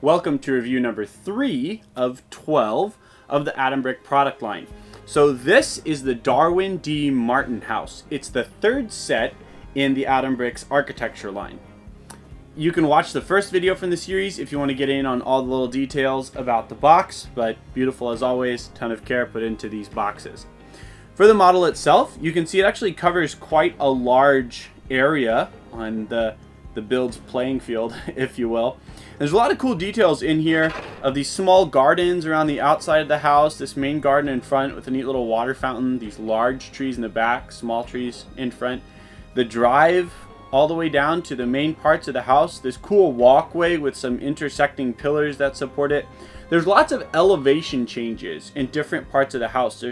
Welcome to review number 3 of 12 of the Atom Brick product line. So this is the Darwin D Martin house. It's the third set in the Atom Bricks architecture line. You can watch the first video from the series if you want to get in on all the little details about the box, but beautiful as always, ton of care put into these boxes. For the model itself, you can see it actually covers quite a large area on the build's playing field, if you will. There's a lot of cool details in here of these small gardens around the outside of the house, this main garden in front with a neat little water fountain, these large trees in the back, small trees in front, the drive all the way down to the main parts of the house, this cool walkway with some intersecting pillars that support it. There's lots of elevation changes in different parts of the house.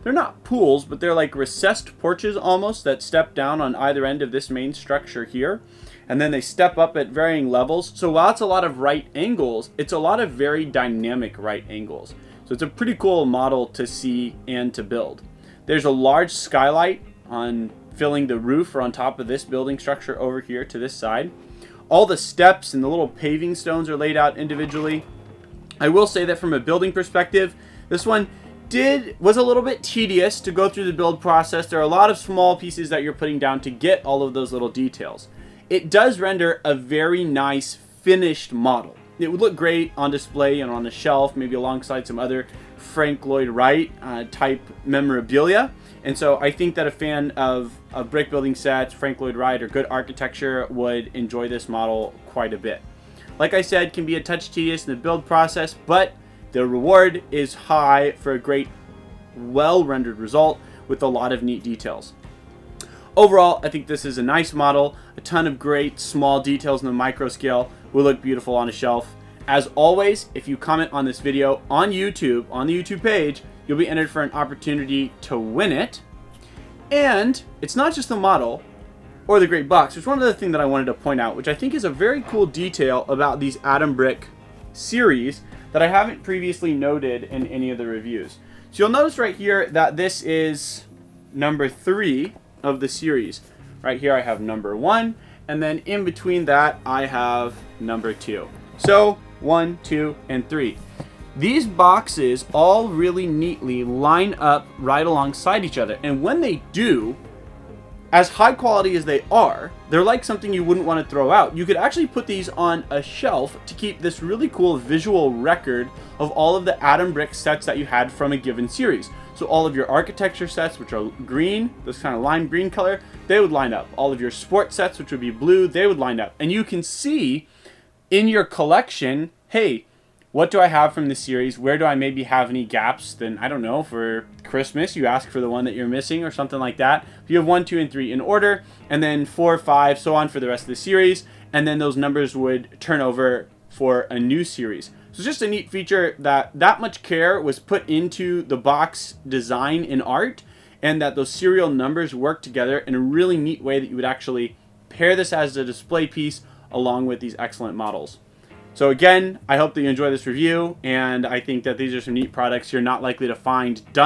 They're not pools, but they're like recessed porches almost that step down on either end of this main structure here. And then they step up at varying levels. So while it's a lot of right angles, it's a lot of very dynamic right angles. So it's a pretty cool model to see and to build. There's a large skylight on filling the roof or on top of this building structure over here to this side. All the steps and the little paving stones are laid out individually. I will say that from a building perspective, this one was a little bit tedious to go through the build process. There are a lot of small pieces that you're putting down to get all of those little details. It does render a very nice finished model. It would look great on display and on a shelf, maybe alongside some other Lloyd Wright type memorabilia. And so I think that a fan of brick building sets, Lloyd Wright, or good architecture would enjoy this model quite a bit. Like I said, can be a touch tedious in the build process, but the reward is high for a great, well-rendered result with a lot of neat details. Overall, I think this is a nice model. A ton of great small details in the micro scale will look beautiful on a shelf. As always, if you comment on this video on YouTube, on the YouTube page, you'll be entered for an opportunity to win it. And it's not just the model or the great box. There's one other thing that I wanted to point out, which I think is a very cool detail about these Atom Brick series that I haven't previously noted in any of the reviews. So you'll notice right here that this is number 3 of the series. Right here I have number 1, and then in between that I have number 2. So 1, 2, and 3. These boxes all really neatly line up right alongside each other, and when they do, as high quality as they are, they're like something you wouldn't want to throw out. You could actually put these on a shelf to keep this really cool visual record of all of the Atom Brick sets that you had from a given series. So all of your architecture sets, which are green, this kind of lime green color, they would line up. All of your sports sets, which would be blue, they would line up. And you can see in your collection, hey, what do I have from this series? Where do I maybe have any gaps? Then, I don't know, for Christmas, you ask for the one that you're missing or something like that. You have 1, 2, and 3 in order, and then 4, 5, so on for the rest of the series, and then those numbers would turn over for a new series. So it's just a neat feature that much care was put into the box design and art, and that those serial numbers work together in a really neat way that you would actually pair this as a display piece along with these excellent models. So again, I hope that you enjoy this review, and I think that these are some neat products you're not likely to find done